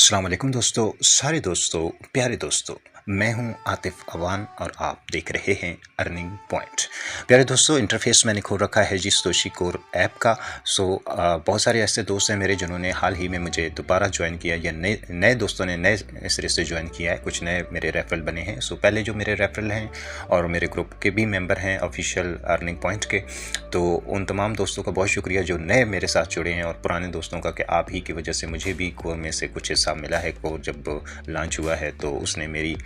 अस्सलाम वालेकुम दोस्तों, सारे दोस्तों, प्यारे दोस्तों। मैं हूं आतिफ अवान और आप देख रहे हैं अर्निंग पॉइंट। प्यारे दोस्तों, इंटरफेस मैंने खोल रखा है जी सतोशी कोर ऐप का। बहुत सारे ऐसे दोस्त हैं मेरे जिन्होंने हाल ही में मुझे दोबारा ज्वाइन किया या नए दोस्तों ने नए सिरे से ज्वाइन किया है। कुछ नए मेरे रेफरल बने हैं। पहले जो मेरे रेफरल हैं और मेरे ग्रुप के भी मेंबर हैं ऑफिशियल अर्निंग पॉइंट के, तो उन तमाम दोस्तों का बहुत शुक्रिया जो नए मेरे साथ जुड़े हैं, और पुराने दोस्तों का कि आप ही की वजह से मुझे भी कोर में से कुछ हिस्सा मिला है। कोर जब लॉन्च हुआ है तो उसने मेरी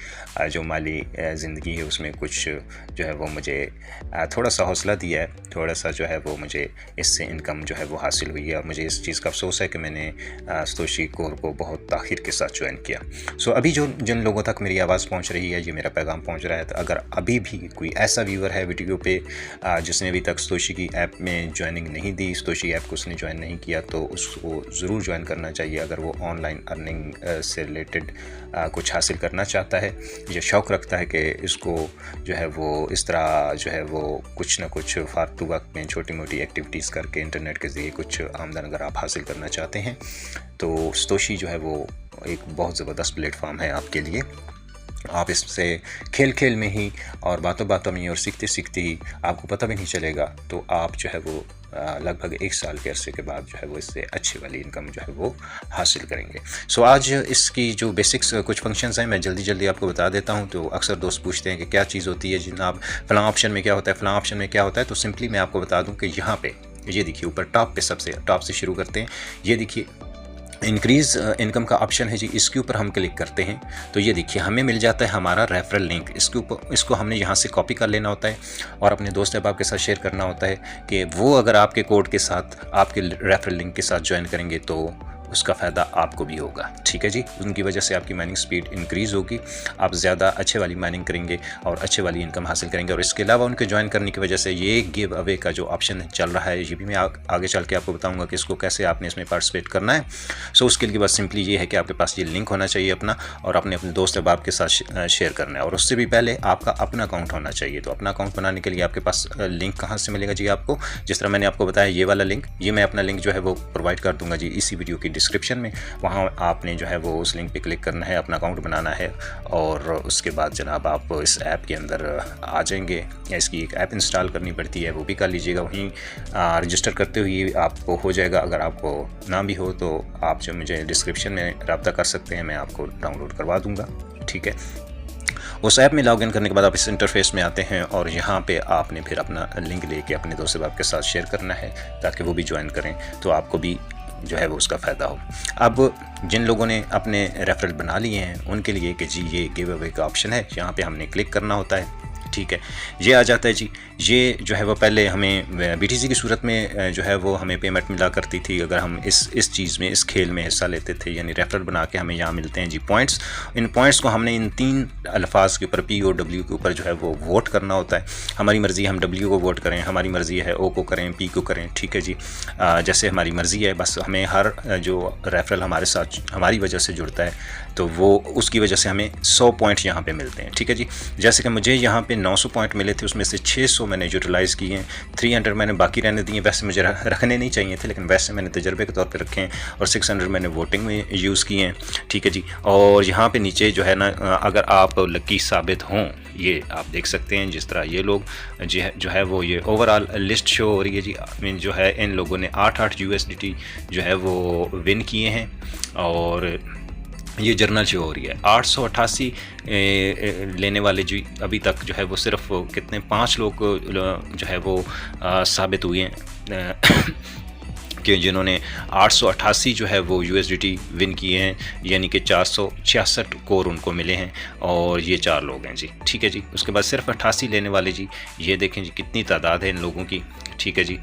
जो माली ज़िंदगी है उसमें कुछ जो है वो मुझे थोड़ा सा हौसला दिया है, थोड़ा सा जो है वो मुझे इससे इनकम जो है वो हासिल हुई है। और मुझे इस चीज़ का अफसोस है कि मैंने सतोशी कोर को बहुत ताख़ीर के साथ ज्वाइन किया। अभी जिन लोगों तक मेरी आवाज़ पहुंच रही है, ये मेरा पैगाम पहुंच रहा है, तो अगर अभी भी कोई ऐसा व्यूअर है वीडियो पे जिसने अभी तक सतोशी की ऐप में ज्वाइनिंग नहीं दी, सतोशी ऐप को उसने ज्वाइन नहीं किया, तो उसको ज़रूर ज्वाइन करना चाहिए। अगर वो ऑनलाइन अर्निंग से रिलेटेड कुछ हासिल करना चाहता है या शौक़ रखता है कि इसको जो है वो इस तरह जो है वो कुछ ना कुछ फालतू वक्त में छोटी मोटी एक्टिविटीज़ करके इंटरनेट के ज़रिए कुछ आमदन अगर आप हासिल करना चाहते हैं, तो सतोशी जो है वो एक बहुत ज़बरदस्त प्लेटफॉर्म है आपके लिए। आप इससे खेल खेल में ही और बातों बातों में और सीखते सीखते ही आपको पता भी नहीं चलेगा, तो आप जो है वो लगभग 1 साल के अरसे के बाद जो है वो इससे अच्छी वाली इनकम जो है वो हासिल करेंगे। आज इसकी जो बेसिक्स कुछ फंक्शंस हैं मैं जल्दी आपको बता देता हूं। तो अक्सर दोस्त पूछते हैं कि क्या चीज़ होती है जनाब, फ़लाँ ऑप्शन में क्या होता है, फ़लाँ ऑप्शन में क्या होता है। तो सिंपली मैं आपको बता दूँ कि यहाँ पे ये देखिए ऊपर टॉप पे, सबसे टॉप से शुरू करते हैं। ये देखिए इंक्रीज़ इनकम का ऑप्शन है जी, इसके ऊपर हम क्लिक करते हैं तो ये देखिए हमें मिल जाता है हमारा रेफरल लिंक। इसको हमने यहाँ से कॉपी कर लेना होता है और अपने दोस्त अहबाब के साथ शेयर करना होता है कि वो अगर आपके कोड के साथ आपके रेफरल लिंक के साथ ज्वाइन करेंगे तो उसका फ़ायदा आपको भी होगा। ठीक है जी, उनकी वजह से आपकी माइनिंग स्पीड इंक्रीज़ होगी, आप ज़्यादा अच्छे वाली माइनिंग करेंगे और अच्छे वाली इनकम हासिल करेंगे। और इसके अलावा उनके ज्वाइन करने की वजह से ये गिव अवे का जो ऑप्शन चल रहा है, ये भी मैं आगे चल के आपको बताऊंगा कि इसको कैसे आपने इसमें पार्टिसिपेट करना है। उसके लिए बस सिंपली ये है कि आपके पास ये लिंक होना चाहिए अपना, और अपने दोस्त अहबाब के साथ शेयर करना है। और उससे भी पहले आपका अपना अकाउंट होना चाहिए। तो अपना अकाउंट बनाने के लिए आपके पास लिंक कहाँ से मिलेगा जी आपको, जिस तरह मैंने आपको बताया ये वाला लिंक, ये मैं अपना लिंक जो है वो प्रोवाइड कर दूँगा जी इसी वीडियो की डिस्क्रिप्शन में। वहाँ आपने जो है वो उस लिंक पे क्लिक करना है, अपना अकाउंट बनाना है, और उसके बाद जनाब आप इस ऐप के अंदर आ जाएंगे। या इसकी एक ऐप इंस्टॉल करनी पड़ती है, वो भी कर लीजिएगा। वहीं रजिस्टर करते हुए आपको हो जाएगा। अगर आपको ना भी हो तो आप जो मुझे डिस्क्रिप्शन में रब्ता कर सकते हैं, मैं आपको डाउनलोड करवा दूँगा। ठीक है, उस ऐप में लॉगिन करने के बाद आप इस इंटरफेस में आते हैं और यहाँ पे आपने फिर अपना लिंक लेके अपने दोस्त अहबाब के साथ शेयर करना है ताकि वो भी ज्वाइन करें, तो आपको भी जो है वो उसका फ़ायदा हो। अब जिन लोगों ने अपने रेफरल बना लिए हैं उनके लिए कि जी ये गिव अवे का ऑप्शन है, यहाँ पे हमने क्लिक करना होता है। ठीक है, ये आ जाता है जी। ये जो है वो पहले हमें BTC की सूरत में जो है वो हमें पेमेंट मिला करती थी अगर हम इस चीज़ में, इस खेल में हिस्सा लेते थे, यानी रेफरल बना के हमें यहाँ मिलते हैं जी पॉइंट्स। इन पॉइंट्स को हमने इन 3 अल्फाज के ऊपर P और W के ऊपर जो है वो वोट करना होता है। हमारी मर्ज़ी, हम W को वोट करें, हमारी मर्ज़ी है O को करें, P को करें। ठीक है जी, जैसे हमारी मर्ज़ी है। बस हमें हर जो रेफरल हमारे साथ हमारी वजह से जुड़ता है तो वो उसकी वजह से हमें 100 पॉइंट यहाँ पे मिलते हैं। ठीक है जी, जैसे कि मुझे यहाँ पे 900 पॉइंट मिले थे, उसमें से 600 मैंने यूटिलाइज़ किए हैं, 300 मैंने बाकी रहने दिए। वैसे मुझे रखने नहीं चाहिए थे, लेकिन वैसे मैंने तजर्बे के तौर पे रखे हैं, और 600 मैंने वोटिंग में यूज़ किए हैं। ठीक है जी, और यहाँ पे नीचे जो है ना, अगर आप लकी साबित हों, ये आप देख सकते हैं जिस तरह ये लोग जो है वो ये ओवरऑल लिस्ट शो हो रही है जी। मीन जो है इन लोगों ने 8 USDT जो है वो विन किए हैं, और ये जर्नल शो हो रही है 888 लेने वाले जी। अभी तक जो है वो सिर्फ कितने 5 लोग जो है वो साबित हुए हैं कि जिन्होंने 888 जो है वो USDT विन किए हैं, यानी कि 466 कोर उनको मिले हैं, और ये 4 लोग हैं जी। ठीक है जी, उसके बाद सिर्फ 88 लेने वाले जी, ये देखें जी कितनी तादाद है इन लोगों की। ठीक है जी,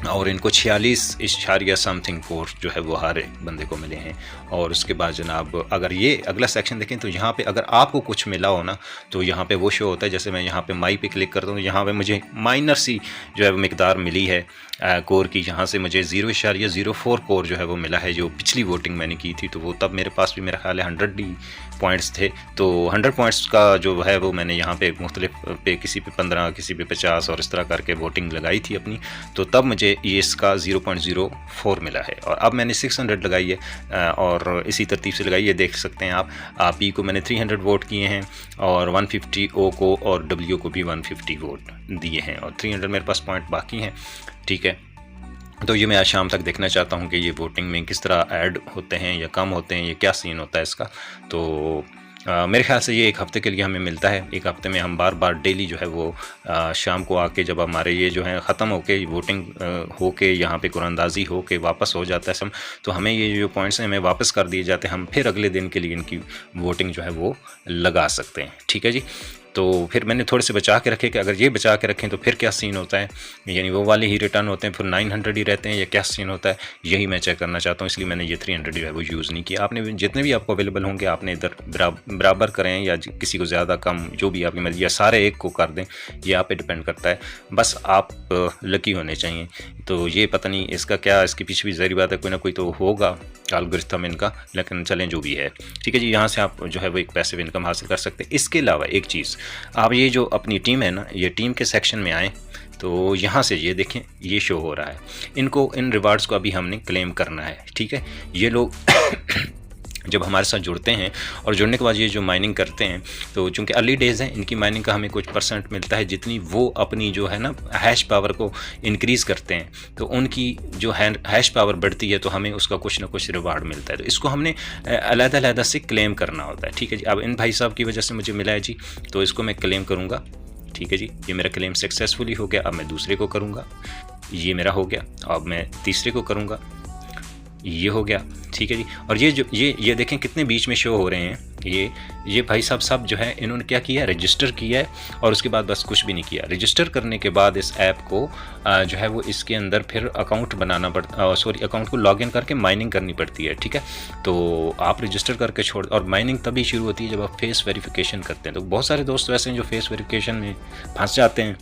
और इनको 46 समथिंग कोर जो है वो हर एक बंदे को मिले हैं। और उसके बाद जनाब अगर ये अगला सेक्शन देखें तो यहाँ पे अगर आपको कुछ मिला हो ना, तो यहाँ पे वो शो होता है। जैसे मैं यहाँ पे माई पे क्लिक करता हूँ, यहाँ पे मुझे माइनर सी जो है वो मिकदार मिली है कोर की। यहाँ से मुझे 0.04 कोर जो है वो मिला है, जो पिछली वोटिंग मैंने की थी, तो वो तब मेरे पास भी मेरा ख्याल है 100 पॉइंट्स थे। तो 100 पॉइंट्स का जो है वो मैंने यहाँ पे मुख्तलिफ पे, किसी पे 15, किसी पे 50 और इस तरह करके वोटिंग लगाई थी अपनी। तो तब मुझे मुझे ये इसका 0.04 मिला है। और अब मैंने 600 लगाई है और इसी तरतीब से लगाई है, देख सकते हैं आप। पी को मैंने 300 वोट किए हैं और 150 ओ को और डब्ल्यू को भी 150 वोट दिए हैं और 300 मेरे पास पॉइंट बाकी हैं, ठीक है। तो ये मैं आज शाम तक देखना चाहता हूँ कि ये वोटिंग में किस तरह ऐड होते हैं या कम होते हैं, ये क्या सीन होता है इसका। तो मेरे ख्याल से ये एक हफ़्ते के लिए हमें मिलता है। एक हफ़्ते में हम बार बार डेली जो है वो शाम को आके, जब हमारे ये जो है ख़त्म होके वोटिंग हो के यहाँ पे कुरानंदाज़ी हो के वापस हो जाता है सब, तो हमें ये जो पॉइंट्स हैं हमें वापस कर दिए जाते हैं। हम फिर अगले दिन के लिए इनकी वोटिंग जो है वो लगा सकते हैं, ठीक है जी। तो फिर मैंने थोड़े से बचा के रखे कि अगर ये बचा के रखें तो फिर क्या सीन होता है, यानी वो वाले ही रिटर्न होते हैं, फिर 900 ही रहते हैं, या क्या सीन होता है, यही मैं चेक करना चाहता हूँ। इसलिए मैंने ये 300 जो है वो यूज़ नहीं किया। आपने जितने भी आपको अवेलेबल होंगे आपने इधर बराबर करें या किसी को ज़्यादा कम, जो भी आपकी मर्जी, या सारे एक को कर दें, ये आप पे डिपेंड करता है। बस आप लकी होने चाहिए। तो ये पता नहीं इसका क्या, इसके पीछे भी ज़ाहिर बात है कोई ना कोई तो होगा एल्गोरिथम इनका, लेकिन चलें जो भी है, ठीक है जी। यहाँ से आप जो है वो एक पैसिव इनकम हासिल कर सकते हैं। इसके अलावा एक चीज़, आप ये जो अपनी टीम है ना, ये टीम के सेक्शन में आएँ तो यहाँ से ये देखें, ये शो हो रहा है। इनको, इन रिवार्ड्स को अभी हमने क्लेम करना है, ठीक है। ये लोग जब हमारे साथ जुड़ते हैं और जुड़ने के बाद ये जो माइनिंग करते हैं, तो चूँकि अर्ली डेज़ हैं, इनकी माइनिंग का हमें कुछ % मिलता है। जितनी वो अपनी जो है ना हैश पावर को इंक्रीज़ करते हैं, तो उनकी जो हैश पावर बढ़ती है, तो हमें उसका कुछ ना कुछ रिवार्ड मिलता है। तो इसको हमने अलग-अलग से क्लेम करना होता है, ठीक है जी। अब इन भाई साहब की वजह से मुझे मिला है जी, तो इसको मैं क्लेम करूँगा, ठीक है जी। ये मेरा क्लेम सक्सेसफुली हो गया। अब मैं दूसरे को करूँगा, ये मेरा हो गया। अब मैं तीसरे को करूँगा, ये हो गया, ठीक है जी। और ये जो ये देखें कितने बीच में शो हो रहे हैं। ये भाई साहब सब जो है इन्होंने क्या किया, रजिस्टर किया है और उसके बाद बस कुछ भी नहीं किया। रजिस्टर करने के बाद इस ऐप को जो है वो इसके अंदर फिर अकाउंट बनाना पड़ता, अकाउंट को लॉगिन करके माइनिंग करनी पड़ती है, ठीक है। तो आप रजिस्टर करके छोड़, और माइनिंग तभी शुरू होती है जब आप फेस वेरिफिकेशन करते हैं। तो बहुत सारे दोस्त वैसे हैं जो फेस वेरिफिकेशन में फंस जाते हैं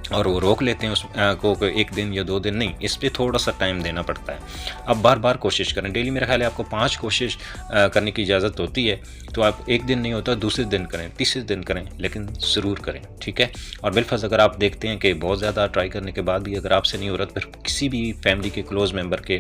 और वो रोक लेते हैं उसको, एक दिन या 2 दिन नहीं, इस पर थोड़ा सा टाइम देना पड़ता है। अब बार बार कोशिश करें, डेली मेरा ख्याल है आपको 5 कोशिश करने की इजाज़त होती है। तो आप एक दिन नहीं होता, दूसरे दिन करें, तीसरे दिन करें, लेकिन ज़रूर करें, ठीक है। और बिलफर्ज अगर आप देखते हैं कि बहुत ज़्यादा ट्राई करने के बाद भी अगर आपसे नहीं हो रहा, तो फिर किसी भी फैमिली के क्लोज़ मेम्बर के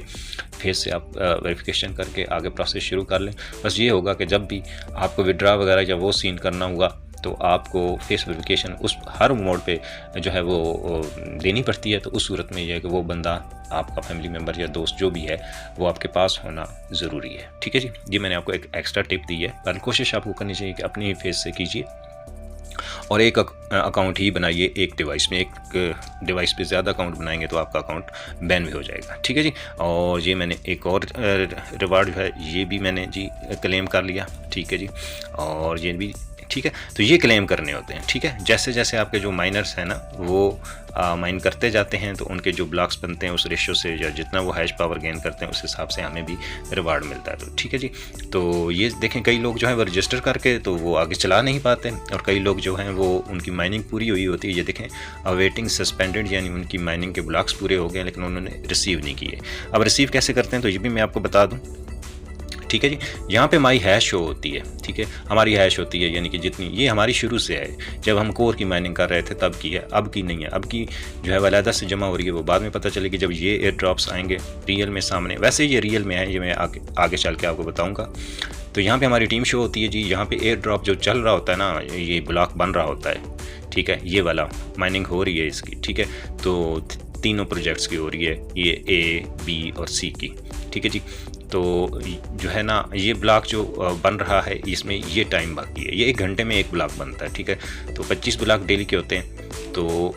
फेस से आप वेरिफिकेशन करके आगे प्रोसेस शुरू कर लें। बस ये होगा कि जब भी आपको विड्रा वगैरह या वो सीन करना होगा, तो आपको फेस वेरिफिकेशन उस हर मोड पे जो है वो देनी पड़ती है। तो उस सूरत में यह है कि वो बंदा, आपका फैमिली मेम्बर या दोस्त जो भी है, वो आपके पास होना ज़रूरी है, ठीक है जी। ये मैंने आपको एक एक्स्ट्रा टिप दी है, पर कोशिश आपको करनी चाहिए कि अपनी फेस से कीजिए और एक अकाउंट ही बनाइए एक डिवाइस में। एक डिवाइस पे ज़्यादा अकाउंट बनाएंगे तो आपका अकाउंट बैन भी हो जाएगा, ठीक है जी। और ये मैंने एक और रिवार्ड जो है ये भी मैंने जी क्लेम कर लिया, ठीक है जी। और ये भी ठीक है। तो ये क्लेम करने होते हैं, ठीक है। जैसे जैसे आपके जो माइनर्स हैं ना वो माइन करते जाते हैं, तो उनके जो ब्लॉक्स बनते हैं उस रेशो से, या जितना वो हैश पावर गेन करते हैं उस हिसाब से हमें भी रिवार्ड मिलता है। तो ठीक है जी। तो ये देखें, कई लोग जो है वो रजिस्टर करके तो वो आगे चला नहीं पाते, और कई लोग जो हैं वो उनकी माइनिंग पूरी हुई होती है। ये देखें, अवेटिंग सस्पेंडेड, यानी उनकी माइनिंग के ब्लॉक्स पूरे हो गए लेकिन उन्होंने रिसीव नहीं किए। अब रिसीव कैसे करते हैं तो ये भी मैं आपको बता दूँ, ठीक है जी। यहाँ पे हमारी हैश शो होती है, ठीक है, हमारी हैश होती है, यानी कि जितनी ये हमारी शुरू से है, जब हम कोर की माइनिंग कर रहे थे तब की है, अब की नहीं है। अब की जो है वलादा से जमा हो रही है, वो बाद में पता चलेगी जब ये एयर ड्रॉप्स आएंगे रियल में सामने। वैसे ये रियल में है, ये मैं आगे चल के आपको बताऊँगा। तो यहाँ पर हमारी टीम शो होती है जी। यहाँ पर एयर ड्रॉप जो चल रहा होता है ना, ये ब्लॉक बन रहा होता है, ठीक है, ये वाला माइनिंग हो रही है इसकी, ठीक है। तो तीनों प्रोजेक्ट्स की हो रही है, ये ए, बी और सी की, ठीक है जी। तो जो है ना ये ब्लॉक जो बन रहा है इसमें ये टाइम बाकी है, ये 1 घंटे में एक ब्लॉक बनता है, ठीक है। तो 25 ब्लॉक डेली के होते हैं। तो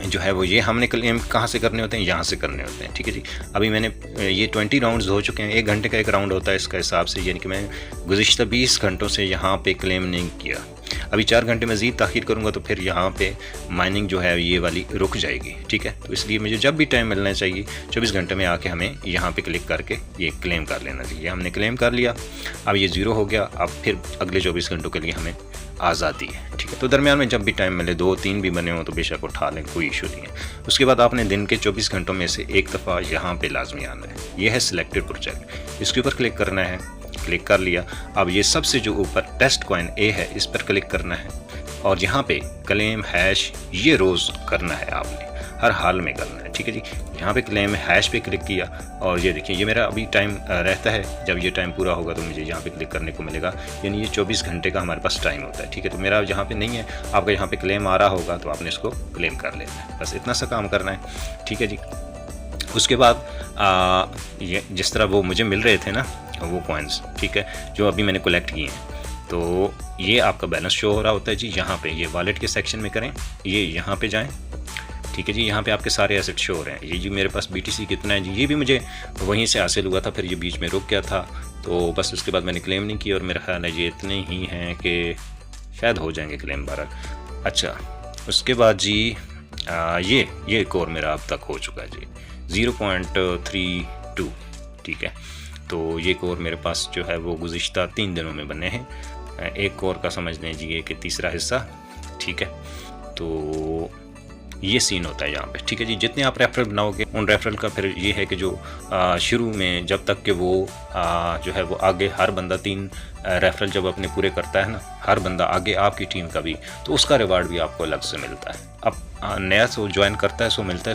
जो है वो ये हमने क्लेम कहाँ से करने होते हैं, यहाँ से करने होते हैं, ठीक है जी। अभी मैंने ये 20 राउंड्स हो चुके हैं, 1 घंटे का एक राउंड होता है इसका हिसाब से, यानी कि मैं गुज़िश्ता 20 घंटों से यहाँ पे क्लेम नहीं किया। अभी 4 घंटे मज़ीद ताख़ीर करूँगा तो फिर यहाँ पे माइनिंग जो है ये वाली रुक जाएगी, ठीक है। तो इसलिए मुझे जब भी टाइम मिलना चाहिए 24 घंटे में आके हमें यहाँ पे क्लिक करके ये क्लेम कर लेना चाहिए। हमने क्लेम कर लिया, अब ये 0 हो गया। अब फिर अगले 24 घंटों के लिए हमें आज़ादी है, ठीक है। तो दरमियान में जब भी टाइम मिले, 2-3 भी बने हों तो बेशक उठा लें, कोई इशू नहीं है। उसके बाद आपने दिन के 24 घंटों में से एक दफ़ा यहाँ पर लाजमी आना है। ये है सिलेक्टेड प्रोजेक्ट, इसके ऊपर क्लिक करना है। क्लिक कर लिया। अब ये सबसे जो ऊपर टेस्ट कॉइन ए है, इस पर क्लिक करना है और यहाँ पे क्लेम हैश ये रोज़ करना है आपने। हर हाल में करना है, ठीक है जी। यहाँ पे क्लेम हैश पे क्लिक किया और ये देखिए ये मेरा अभी टाइम रहता है, जब ये टाइम पूरा होगा तो मुझे यहाँ पे क्लिक करने को मिलेगा, यानी ये 24 घंटे का हमारे पास टाइम होता है, ठीक है। तो मेरा यहाँ पे नहीं है, आपका यहाँ पे क्लेम आ रहा होगा तो आपने इसको क्लेम कर लेना है, बस इतना सा काम करना है, ठीक है जी। उसके बाद ये जिस तरह वो मुझे मिल रहे थे ना वो कॉइन्स, ठीक है, जो अभी मैंने कलेक्ट किए हैं, तो ये आपका बैलेंस शो हो रहा होता है जी। यहाँ पे ये वॉलेट के सेक्शन में करें, ये यहाँ पे जाएं, ठीक है जी। यहाँ पे आपके सारे एसेट शो हो रहे हैं। ये जी मेरे पास BTC कितना है जी, ये भी मुझे वहीं से हासिल हुआ था, फिर ये बीच में रुक गया था, तो बस उसके बाद मैंने क्लेम नहीं किया और मेरा ख्याल है ये इतने ही हैं कि शायद हो जाएंगे क्लेम 12। अच्छा, उसके बाद जी ये कोर मेरा अब तक हो चुका है जी 0.32, ठीक है। तो ये कोर मेरे पास जो है वो गुज़िश्ता 3 दिनों में बने हैं। एक कोर का समझ लीजिए कि तीसरा हिस्सा, ठीक है। तो ये सीन होता है यहाँ पे, ठीक है जी। जितने आप रेफरल बनाओगे उन रेफरल का फिर ये है कि जो शुरू में जब तक कि वो जो है वो आगे हर बंदा 3 रेफरल जब अपने पूरे करता है ना, हर बंदा आगे आपकी टीम का भी, तो उसका रिवार्ड भी आपको अलग से मिलता है। अब नया सो ज्वाइन करता है सो मिलता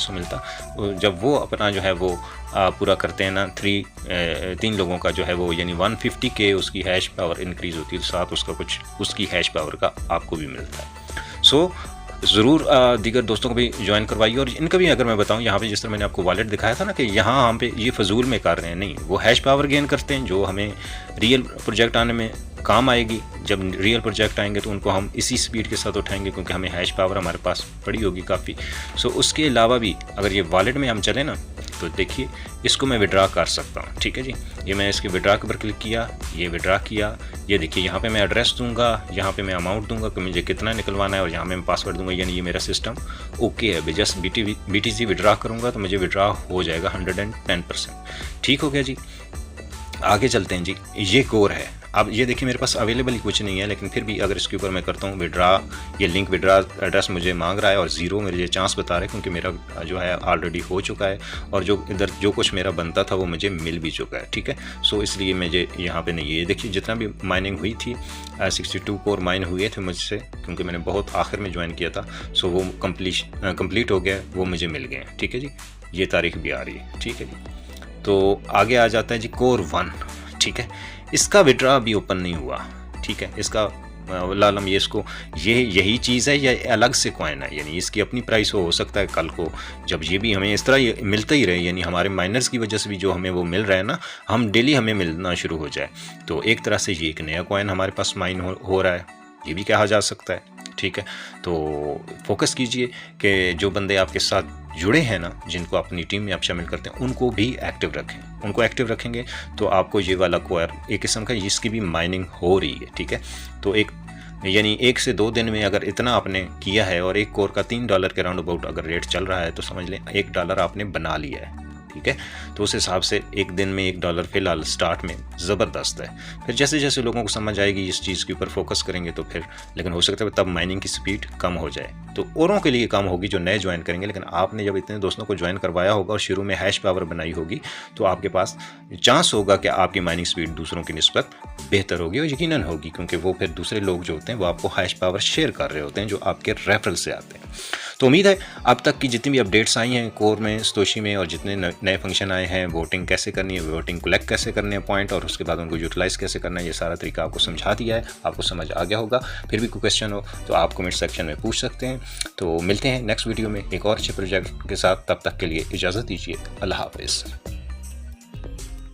जब वो अपना जो है वो पूरा करते हैं ना 3 लोगों का जो है वो, यानी 150 के उसकी हैश पावर इंक्रीज़ होती है, साथ उसका कुछ उसकी हैश पावर का आपको भी मिलता है। सो ज़रूर दीगर दोस्तों को भी ज्वाइन करवाइए। और इनका भी अगर मैं बताऊं, यहाँ पे जिस तरह मैंने आपको वॉलेट दिखाया था ना कि यहाँ हम पे ये फजूल में कर रहे हैं, नहीं, वो हैश पावर गेन करते हैं जो हमें रियल प्रोजेक्ट आने में काम आएगी। जब रियल प्रोजेक्ट आएंगे तो उनको हम इसी स्पीड के साथ उठाएंगे क्योंकि हमें हैश पावर हमारे पास पड़ी होगी काफ़ी। सो उसके अलावा भी अगर ये वॉलेट में हम चलें ना तो देखिए इसको मैं विड्रा कर सकता हूँ, ठीक है जी। ये मैं इसके विड्रा के ऊपर क्लिक किया, ये विड्रा किया, ये देखिए यहाँ पे मैं एड्रेस दूंगा, यहाँ पे मैं अमाउंट दूंगा कि मुझे कितना निकलवाना है और यहाँ पे मैं पासवर्ड दूंगा, यानी ये मेरा सिस्टम ओके है। जस्ट BTC विड्रा करूँगा तो मुझे विड्रा हो जाएगा 110%, ठीक हो गया जी। आगे चलते हैं जी। ये कोर है, अब ये देखिए मेरे पास अवेलेबल ही कुछ नहीं है, लेकिन फिर भी अगर इसके ऊपर मैं करता हूँ विड्रा, ये लिंक विड्रा एड्रेस मुझे मांग रहा है और 0 मेरे ये चांस बता रहे हैं क्योंकि मेरा जो है ऑलरेडी हो चुका है और जो इधर जो कुछ मेरा बनता था वो मुझे मिल भी चुका है, ठीक है। सो इसलिए मुझे यहाँ पे नहीं है। ये देखिए जितना भी माइनिंग हुई थी 62 कोर माइन हुए थे मुझसे, क्योंकि मैंने बहुत आखिर में ज्वाइन किया था। सो वो कंप्लीट हो गया, वो मुझे मिल गए, ठीक है जी। ये तारीख भी आ रही है, ठीक है जी। तो आगे आ जाता है जी कोर 1, ठीक है। इसका विड्रा अभी ओपन नहीं हुआ, ठीक है। इसका लालम ये इसको यही चीज़ है या अलग से कॉइन है, यानी इसकी अपनी प्राइस हो सकता है कल को जब ये भी हमें इस तरह मिलता ही रहे, यानी हमारे माइनर्स की वजह से भी जो हमें वो मिल रहा है ना, हम डेली हमें मिलना शुरू हो जाए, तो एक तरह से ये एक नया कॉइन हमारे पास माइन हो रहा है, ये भी कहा जा सकता है, ठीक है। तो फोकस कीजिए कि जो बंदे आपके साथ जुड़े हैं ना, जिनको अपनी टीम में आप शामिल करते हैं, उनको भी एक्टिव रखें। उनको एक्टिव रखेंगे तो आपको ये वाला कोर एक किस्म का जिसकी भी माइनिंग हो रही है, ठीक है। तो यानी 1 से 2 दिन में अगर इतना आपने किया है और एक कोर का $3 के राउंड अबाउट अगर रेट चल रहा है तो समझ लें $1 आपने बना लिया है, ठीक है। तो उस हिसाब से एक दिन में $1 फिलहाल स्टार्ट में ज़बरदस्त है। फिर जैसे जैसे लोगों को समझ आएगी इस चीज़ के ऊपर फोकस करेंगे तो फिर, लेकिन हो सकता है तब माइनिंग की स्पीड कम हो जाए, तो औरों के लिए कम होगी जो नए ज्वाइन करेंगे। लेकिन आपने जब इतने दोस्तों को ज्वाइन करवाया होगा और शुरू में हैश पावर बनाई होगी तो आपके पास चांस होगा कि आपकी माइनिंग स्पीड दूसरों की निस्बत बेहतर होगी और यकीनन होगी, क्योंकि वो फिर दूसरे लोग जो होते हैं वो आपको हैश पावर शेयर कर रहे होते हैं जो आपके रेफरल से आते हैं। तो उम्मीद है अब तक की जितनी भी अपडेट्स आई हैं कोर में, सतोशी में, और जितने नए फंक्शन आए हैं, वोटिंग कैसे करनी है, वोटिंग कलेक्ट कैसे करने हैं पॉइंट, और उसके बाद उनको यूटिलाइज़ कैसे करना है, ये सारा तरीका आपको समझा दिया है, आपको समझ आ गया होगा। फिर भी कोई क्वेश्चन हो तो आप कमेंट सेक्शन में पूछ सकते हैं। तो मिलते हैं नेक्स्ट वीडियो में एक और अच्छे प्रोजेक्ट के साथ, तब तक के लिए इजाज़त दीजिए। अल्लाह हाफ़िज़।